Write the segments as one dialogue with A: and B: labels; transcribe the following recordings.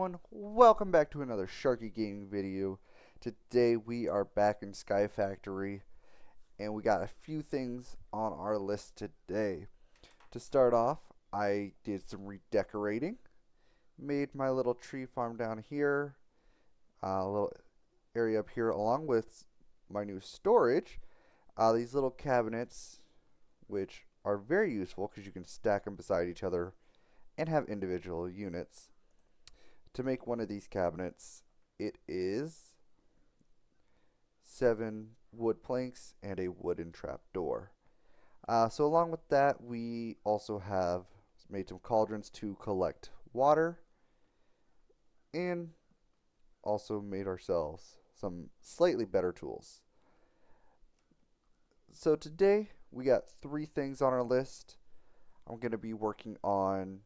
A: everyone, welcome back to another Sharky Gaming video. Today we are back in SkyFactory and we got a few things on our list today. To start off, I did some redecorating, made my little tree farm down here, a little area up here along with my new storage. These little cabinets, which are very useful because you can stack them beside each other and have individual units. To make one of these cabinets, it is 7 wood planks and a wooden trapdoor. So along with that, we also have made some cauldrons to collect water and also made ourselves some slightly better tools. So today we got 3 things on our list. I'm going to be working on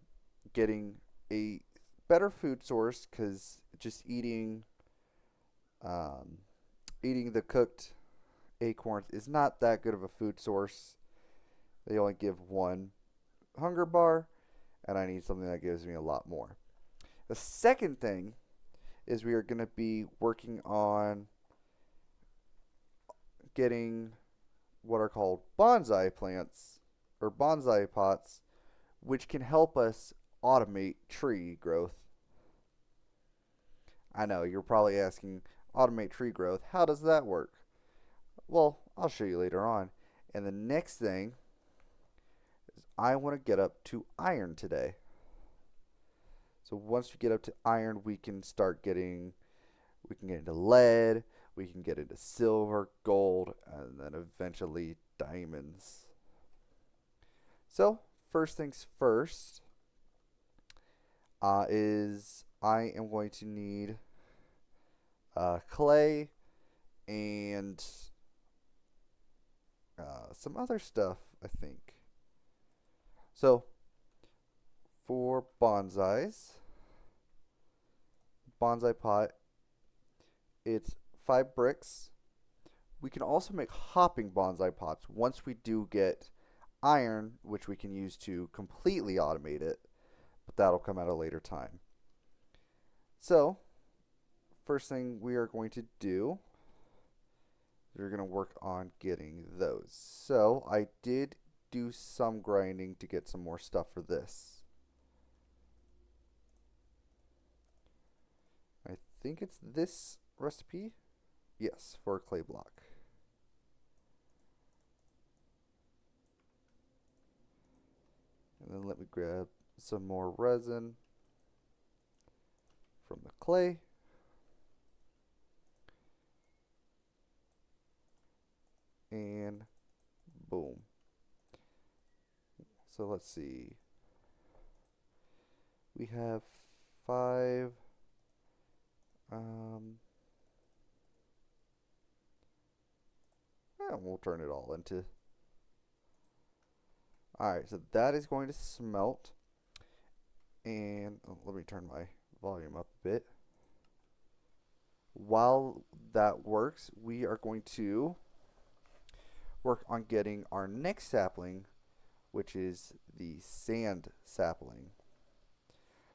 A: getting a better food source because just eating the cooked acorns is not that good of a food source. They only give 1 hunger bar, and I need something that gives me a lot more. The second thing is we are going to be working on getting what are called bonsai plants or bonsai pots, which can help us automate tree growth. I know, you're probably asking, automate tree growth, how does that work? Well, I'll show you later on. And the next thing is I want to get up to iron today. So once we get up to iron, we can get into lead, we can get into silver, gold, and then eventually diamonds. So first things first is I am going to need clay and some other stuff, I think. So for bonsai pot, it's 5 bricks. We can also make hopping bonsai pots once we do get iron, which we can use to completely automate it, but that'll come at a later time. So first thing we are going to do, we're going to work on getting those. So I did do some grinding to get some more stuff for this. I think it's this recipe. Yes, for a clay block. And then let me grab some more resin from the clay. And boom. So let's see. We have 5. And we'll turn it all into. Alright, so that is going to smelt. And let me turn my volume up a bit. While that works, we are going to work on getting our next sapling, which is the sand sapling.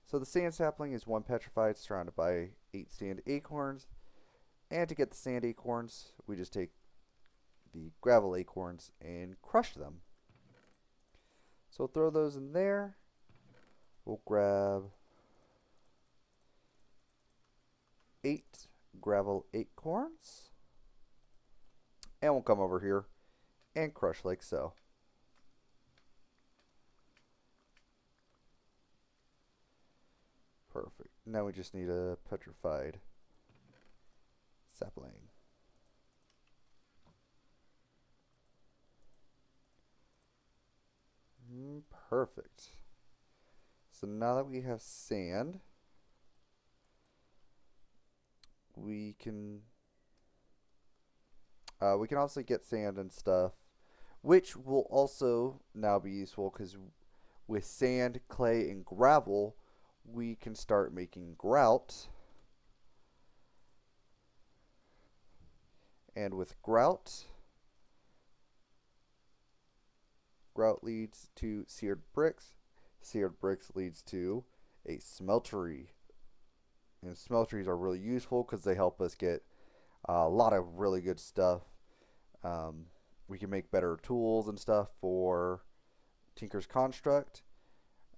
A: So the sand sapling is 1 petrified surrounded by 8 sand acorns. And to get the sand acorns, we just take the gravel acorns and crush them. So throw those in there. We'll grab 8 gravel acorns. And we'll come over here and crush like so. Perfect. Now we just need a petrified sapling. Perfect. So now that we have sand, we can also get sand and stuff, which will also now be useful because with sand, clay, and gravel, we can start making grout. And with grout leads to seared bricks. Seared bricks leads to a smeltery. And smelteries are really useful because they help us get a lot of really good stuff. Um, we can make better tools and stuff for Tinker's Construct,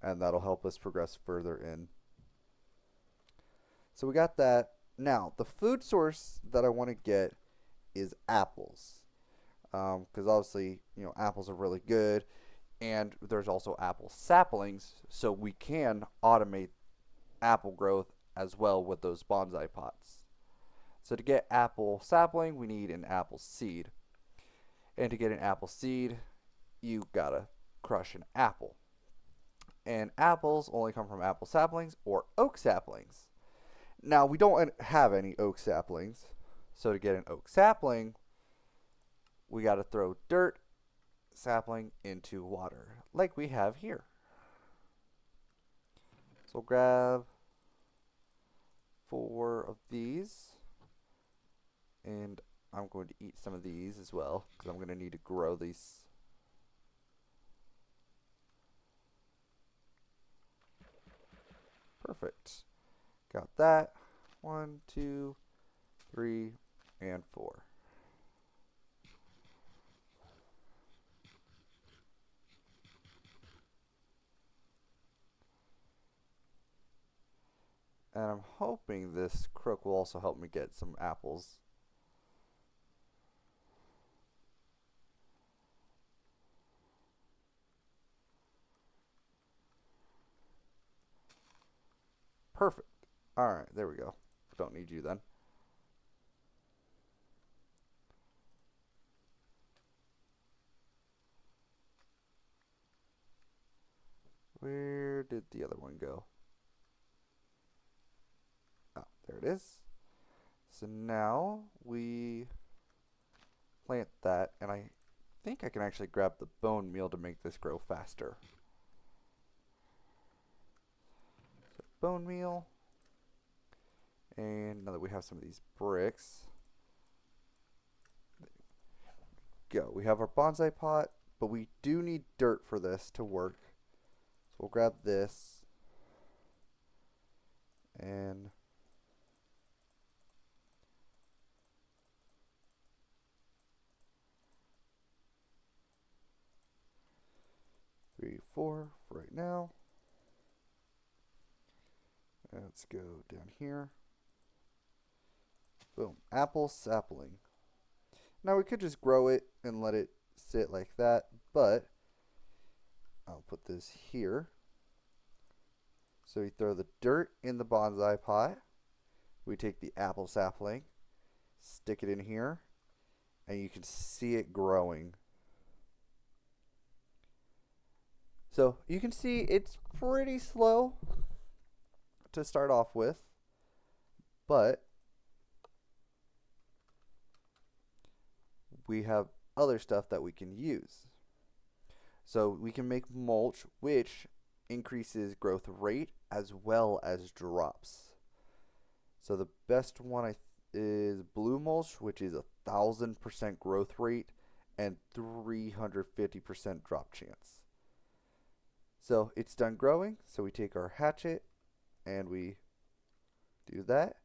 A: and that'll help us progress further in. So we got that. Now, the food source that I want to get is apples. Because obviously, apples are really good. And there's also apple saplings, so we can automate apple growth as well with those bonsai pots. So to get apple sapling, we need an apple seed. And to get an apple seed, you gotta crush an apple. And apples only come from apple saplings or oak saplings. Now, we don't have any oak saplings, so to get an oak sapling, we gotta throw dirt sapling into water, like we have here. So we'll grab 4 of these, and I'm going to eat some of these as well, because I'm going to need to grow these. Perfect. Got that. 1, 2, 3, and 4. And I'm hoping this crook will also help me get some apples. Perfect. Alright, there we go. Don't need you then. Where did the other one go? Oh, there it is. So now we plant that, and I think I can actually grab the bone meal to make this grow faster. So bone meal. And now that we have some of these bricks, go. We have our bonsai pot, but we do need dirt for this to work. So we'll grab this and three, 4 for right now. Let's go down here. Boom. Apple sapling. Now we could just grow it and let it sit like that, but I'll put this here. So we throw the dirt in the bonsai pot. We take the apple sapling, stick it in here, and you can see it growing. So you can see it's pretty slow to start off with, but we have other stuff that we can use. So we can make mulch, which increases growth rate as well as drops. So the best one is blue mulch, which is 1,000% growth rate and 350% drop chance. So it's done growing, so we take our hatchet and we do that,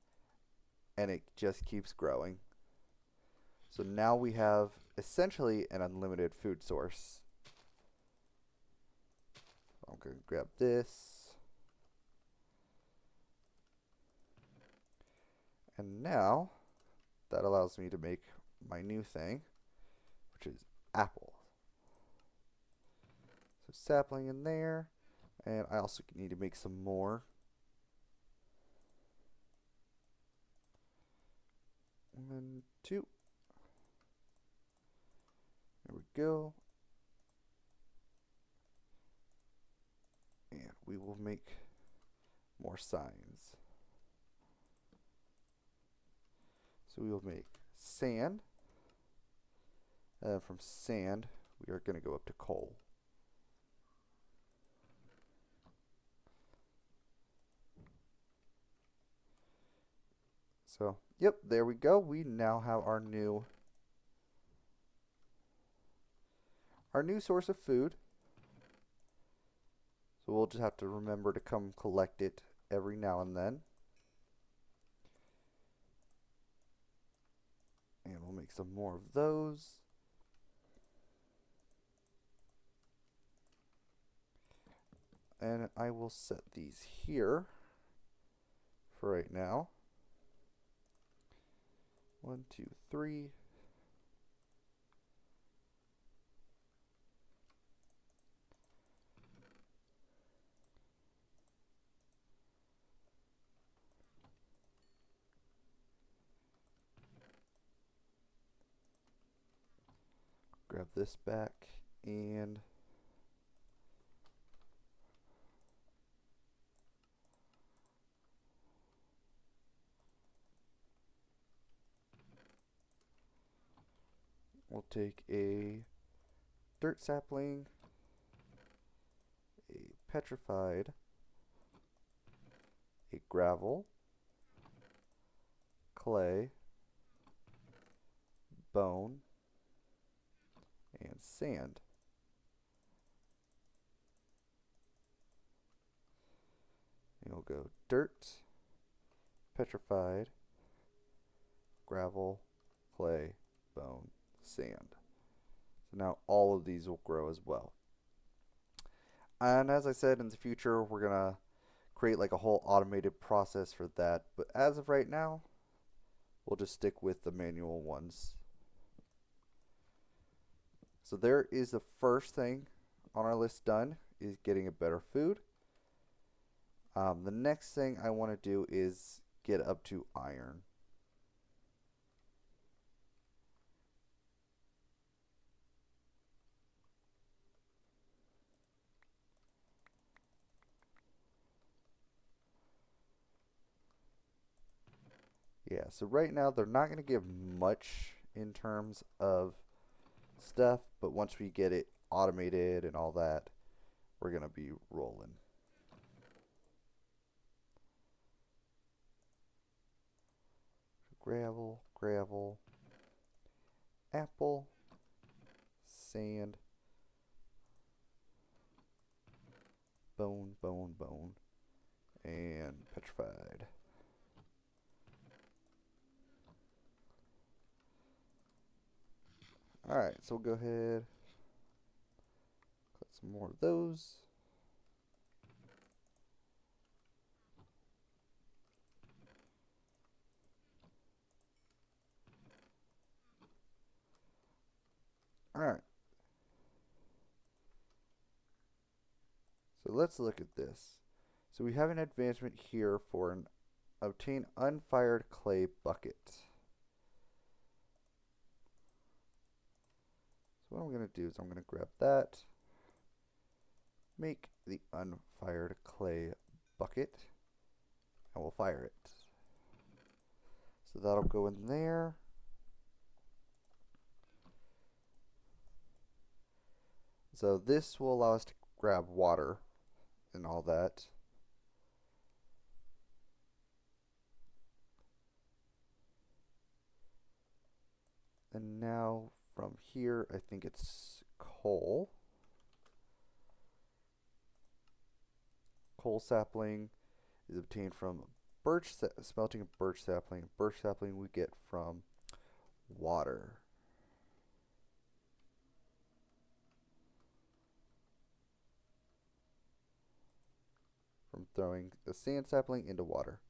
A: and it just keeps growing. So now we have essentially an unlimited food source. I'm going to grab this. And now that allows me to make my new thing, which is apple. So sapling in there, and I also need to make some more. 1, 2. There we go. And we will make more signs. So we will make sand. From sand, we are going to go up to coal. So, yep, there we go. We now have our new source of food. So we'll just have to remember to come collect it every now and then. And we'll make some more of those. And I will set these here for right now. 1, 2, 3. Grab this back and we'll take a dirt sapling, a petrified, a gravel, clay, bone, and sand. And we'll go dirt, petrified, gravel, clay, bone, sand. So now all of these will grow as well. And as I said, in the future, we're going to create like a whole automated process for that. But as of right now, we'll just stick with the manual ones. So there is the first thing on our list done, is getting a better food. The next thing I want to do is get up to iron. Yeah, so right now they're not going to give much in terms of stuff, but once we get it automated and all that, we're going to be rolling. Gravel, gravel, apple, sand, bone, bone, bone, and petrified. Alright, so we'll go ahead, cut some more of those. Alright. So let's look at this. So we have an advancement here for an obtain unfired clay bucket. So what I'm going to do is I'm going to grab that, make the unfired clay bucket, and we'll fire it. So that'll go in there. So this will allow us to grab water and all that. And now from here, I think it's coal. Coal sapling is obtained from smelting of birch sapling. Birch sapling we get from water. From throwing a sand sapling into water.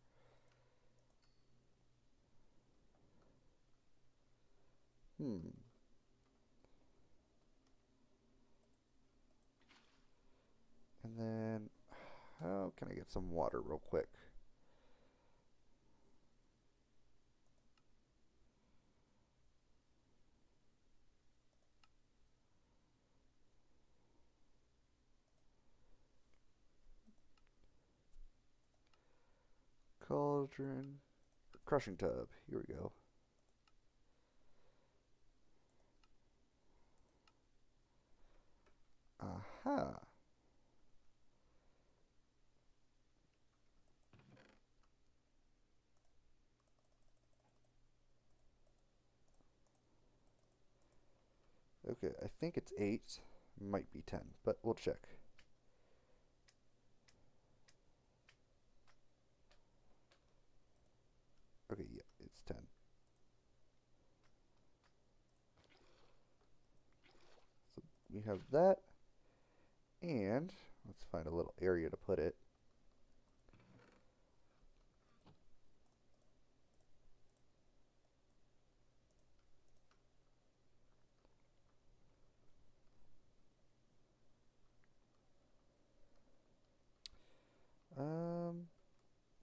A: And then, how can I get some water real quick? Cauldron, crushing tub, here we go. Aha. Okay, I think it's 8. Might be 10, but we'll check. Okay, yeah, it's 10. have that. And let's find a little area to put it.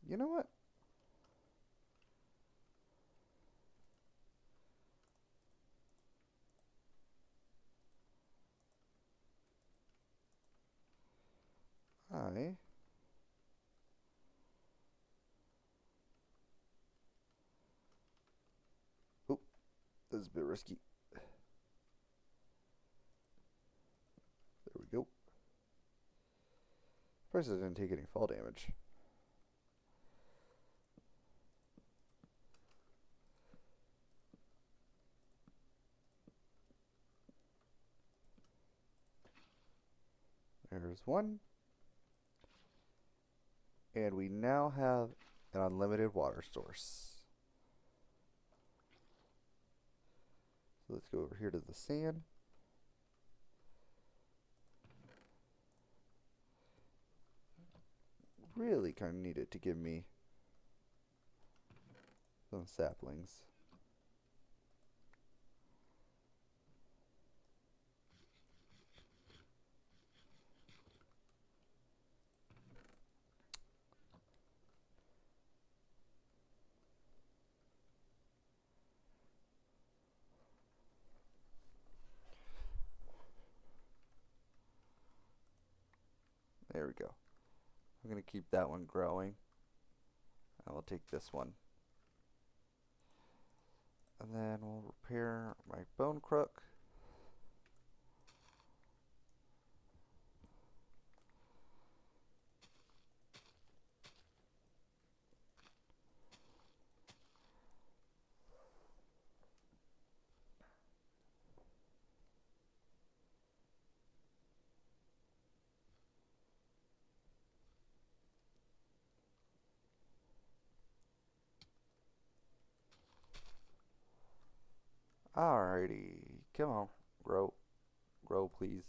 A: You know what? I Oh, this is a bit risky. There we go. Surprised I didn't take any fall damage. There's one. And we now have an unlimited water source. So let's go over here to the sand. Really kind of needed to give me some saplings. There we go. I'm going to keep that one growing. I will take this one. And then we'll repair my bone crook. Alrighty. Come on. Grow. Grow, please.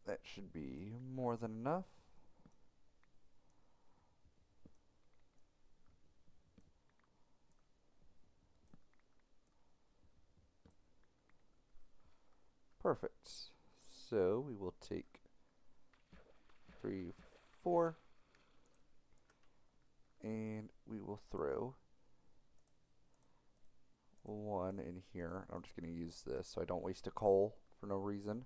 A: That should be more than enough. Perfect. So we will take 3, 4, and we will throw 1 in here. I'm just going to use this so I don't waste a coal for no reason.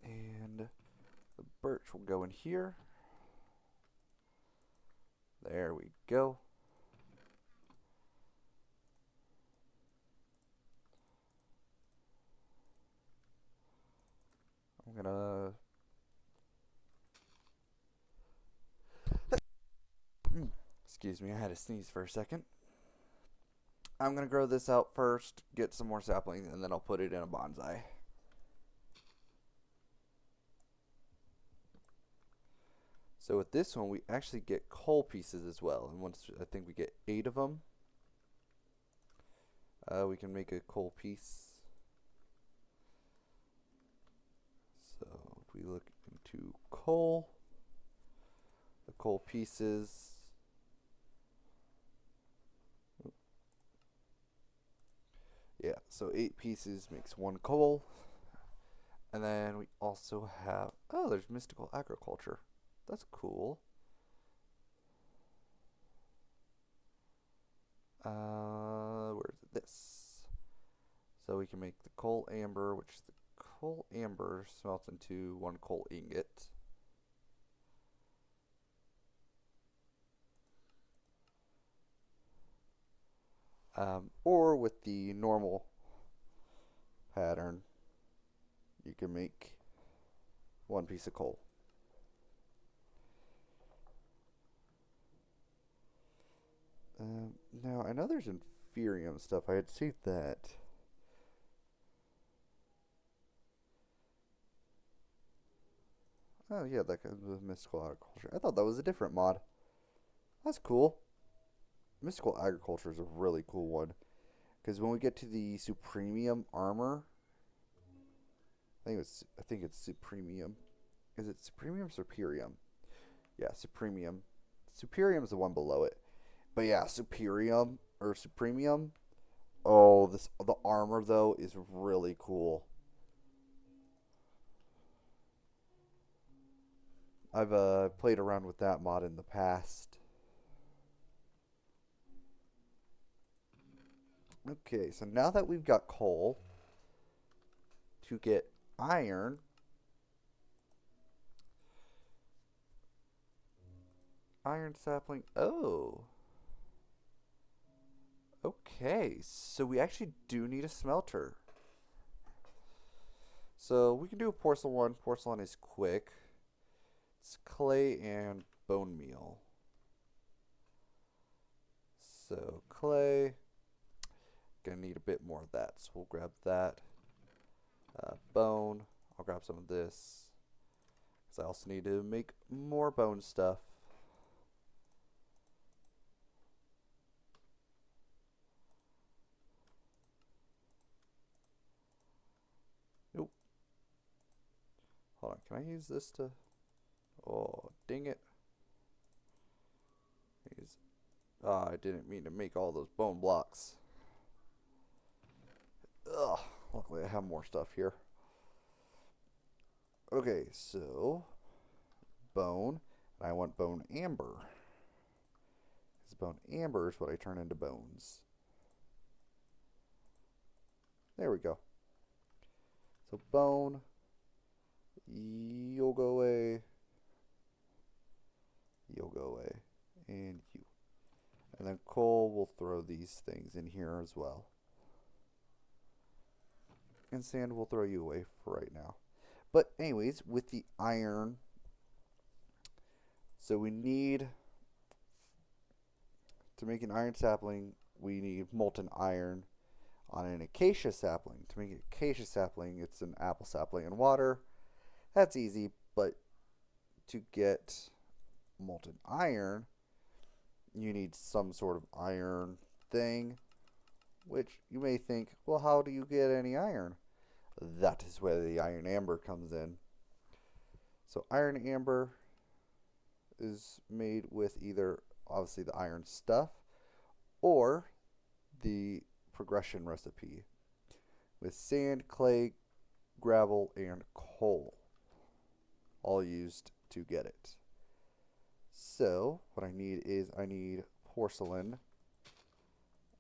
A: And the birch will go in here. There we go. I'm gonna excuse me, I had to sneeze for a second. I'm gonna grow this out first, get some more saplings, and then I'll put it in a bonsai. So with this one, we actually get coal pieces as well, and once I think we get 8 of them, we can make a coal piece. So if we look into coal, the coal pieces. Yeah, so 8 pieces makes 1 coal. And then we also have, oh, there's mystical agriculture. That's cool. Where's this? So we can make the coal amber, which is the coal amber smelts into 1 coal ingot. Or with the normal pattern, you can make one piece of coal. Now, I know there's inferium stuff. I had seen that. Oh, yeah, that comes with mystical agriculture. I thought that was a different mod. That's cool. Mystical agriculture is a really cool one. Because when we get to the supremium armor, I think it's supremium. Is it supremium or superium? Yeah, supremium. Superium is the one below it. But yeah, superium or supremium. Oh, the armor though is really cool. I've played around with that mod in the past. Okay, so now that we've got coal, to get iron, iron sapling. Oh, okay. So we actually do need a smelter. So we can do a porcelain one. Porcelain is quick. It's clay and bone meal. So clay, gonna need a bit more of that. So we'll grab that. Bone, I'll grab some of this. Because I also need to make more bone stuff. Nope. Hold on, can I use this to... Oh, dang it. Oh, I didn't mean to make all those bone blocks. Ugh, luckily I have more stuff here. Okay, so bone, and I want bone amber. Because bone amber is what I turn into bones. There we go. So bone, you'll go away, you'll go away, and you. And then coal, we'll throw these things in here as well. And sand, we'll throw you away for right now. But anyways, with the iron, so we need, to make an iron sapling, we need molten iron on an acacia sapling. To make an acacia sapling, it's an apple sapling and water. That's easy, but to get molten iron, you need some sort of iron thing, which you may think, well, how do you get any iron? That is where the iron amber comes in. So iron amber is made with either, obviously, the iron stuff or the progression recipe with sand, clay, gravel, and coal, all used to get it. So what I need porcelain.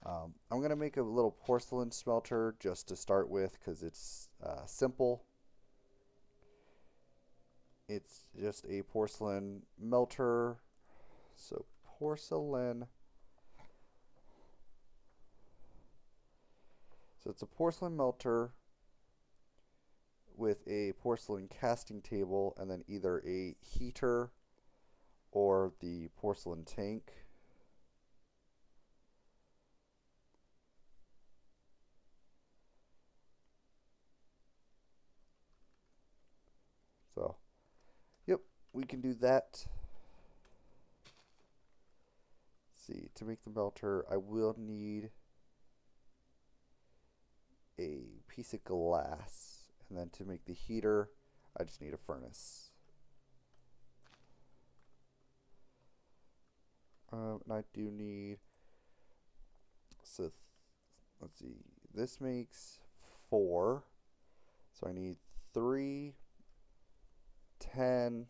A: I'm going to make a little porcelain smelter just to start with because it's simple. It's just a porcelain melter. So porcelain. So it's a porcelain melter with a porcelain casting table and then either a heater or the porcelain tank. So, yep, we can do that. Let's see, to make the melter, I will need a piece of glass. And then to make the heater, I just need a furnace. And I do need, so let's see, this makes 4. So I need 3, 10,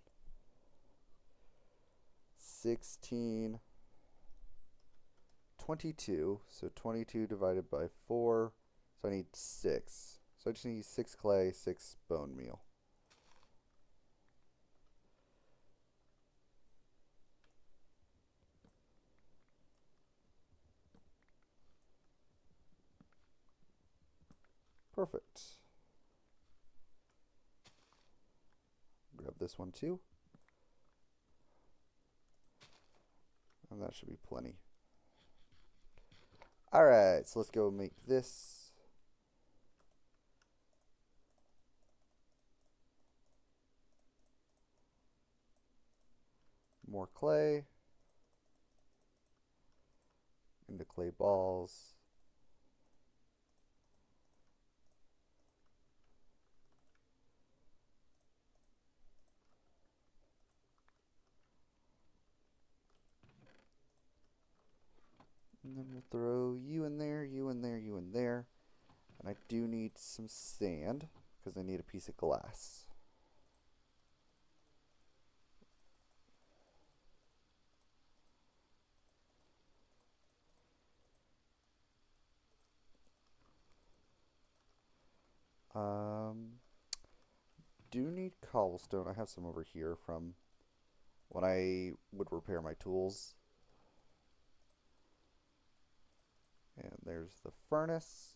A: 16, 22. So 22 divided by 4. So I need 6. So I just need 6 clay, 6 bone meal. Perfect. Grab this one too. And that should be plenty. Alright, so let's go make this. More clay. Into clay balls. And then we'll throw you in there, you in there, you in there. And I do need some sand because I need a piece of glass. Do need cobblestone. I have some over here from when I would repair my tools. And there's the furnace.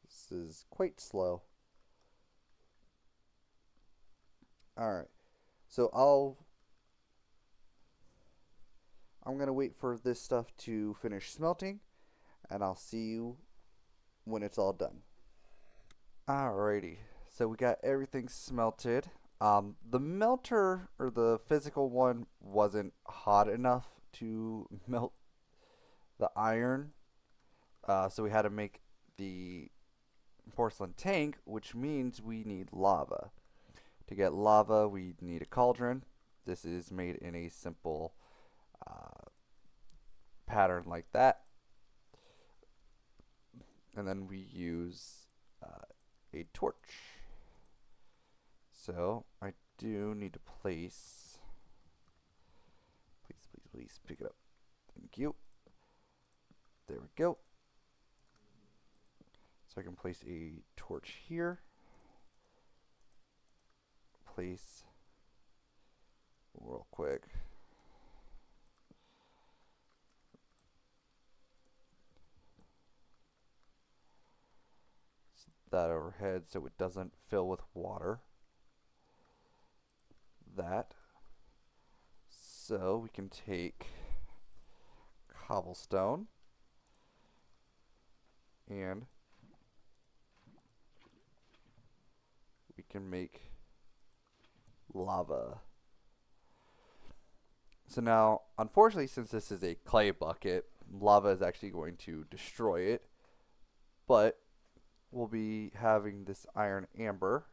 A: This is quite slow. Alright. So I'm going to wait for this stuff to finish smelting, and I'll see you when it's all done. Alrighty, so we got everything smelted. The melter, or the physical one, wasn't hot enough to melt the iron, so we had to make the porcelain tank, which means we need lava. To get lava, we need a cauldron. This is made in a simple pattern like that. And then we use a torch. So I do need to place, please pick it up. Thank you. There we go. So I can place a torch here. Place real quick. That overhead so it doesn't fill with water. That. So we can take cobblestone and we can make lava. So now, unfortunately, since this is a clay bucket, lava is actually going to destroy it, but we'll be having this iron amber.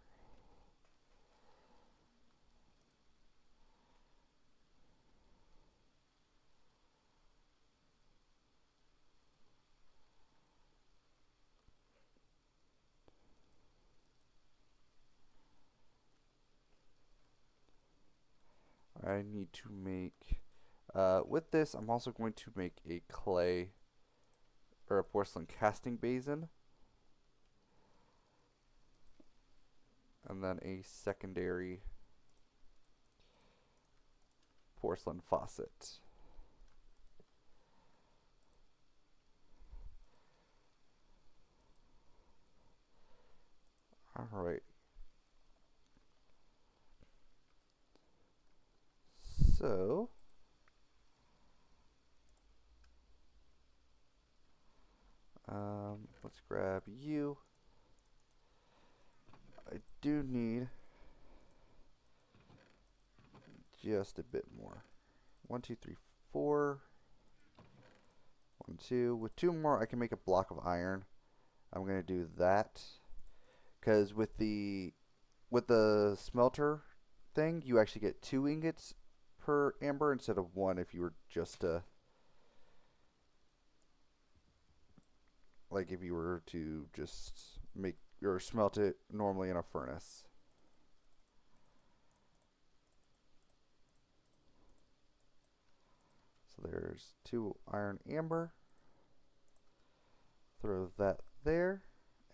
A: I need to make, with this, I'm also going to make a clay, or a porcelain casting basin. And then a secondary porcelain faucet. Alright. So, let's grab you. I do need just a bit more. 1, 2, 3, 4. 1, 2. With 2 more, I can make a block of iron. I'm gonna do that because with the smelter thing, you actually get 2 ingots per amber instead of 1 if you were just like if you were to just make or smelt it normally in a furnace. So there's 2 iron amber. Throw that there,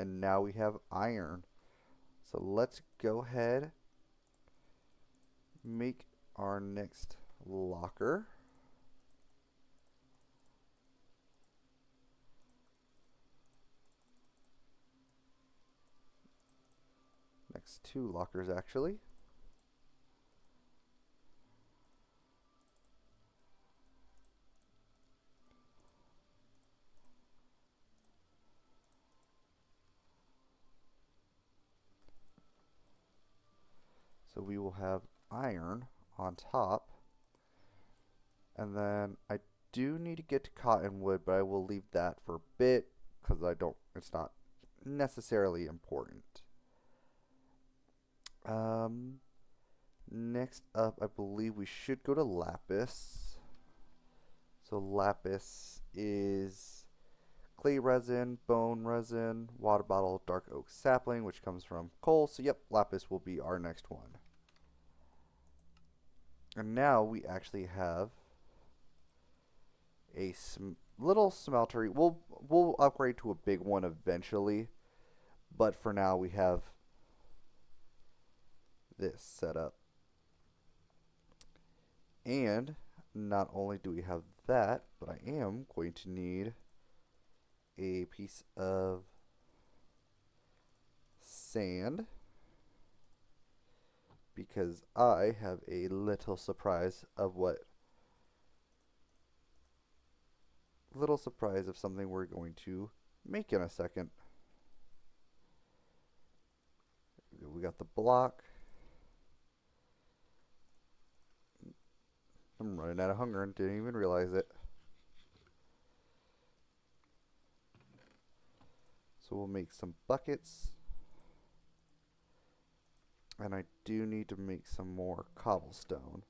A: and now we have iron. So let's go ahead, make our next locker. Next two lockers, actually. So we will have iron on top. And then I do need to get to cottonwood, but I will leave that for a bit because it's not necessarily important. Next up, I believe we should go to lapis. So lapis is clay resin, bone resin, water bottle, dark oak sapling, which comes from coal. So yep, lapis will be our next one. And now we actually have a little smeltery. We'll upgrade to a big one eventually, but for now we have this set up. And not only do we have that, but I am going to need a piece of sand because I have a little surprise of something we're going to make in a second. We got the block. I'm running out of hunger and didn't even realize it. So we'll make some buckets. And I do need to make some more cobblestone.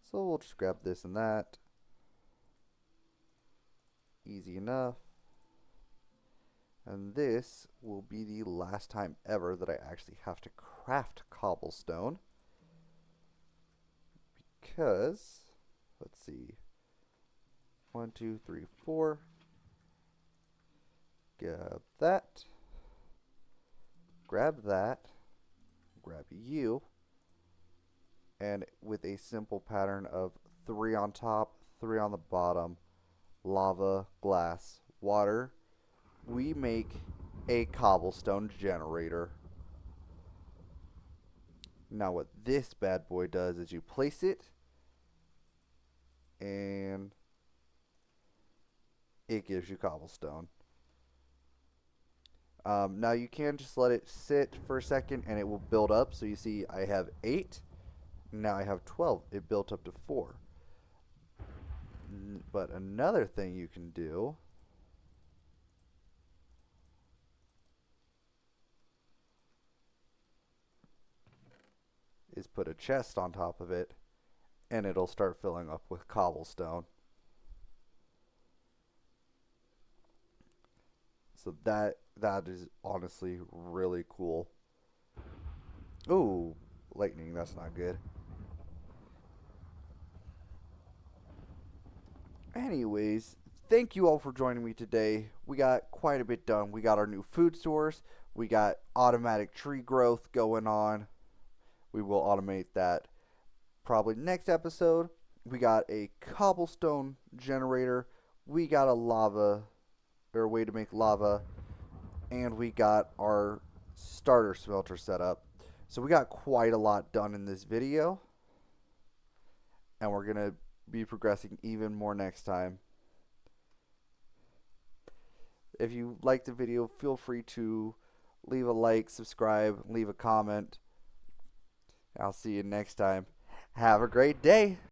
A: So we'll just grab this and that. Easy enough. And this will be the last time ever that I actually have to craft cobblestone. Because, let's see. 1, 2, 3, 4. Grab that. Grab that. Grab you, and with a simple pattern of 3 on top, 3 on the bottom, lava, glass, water, we make a cobblestone generator. Now what this bad boy does is you place it and it gives you cobblestone. Now you can just let it sit for a second and it will build up. So you see I have 8. Now I have 12. It built up to 4. But another thing you can do is put a chest on top of it and it'll start filling up with cobblestone. So that is honestly really cool. Ooh, lightning, that's not good. Anyways, thank you all for joining me today. We got quite a bit done. We got our new food source. We got automatic tree growth going on. We will automate that probably next episode. We got a cobblestone generator. We got a way to make lava, and we got our starter smelter set up. So we got quite a lot done in this video, and we're gonna be progressing even more next time. If you liked the video, feel free to leave a like, subscribe, leave a comment. I'll see you next time. Have a great day.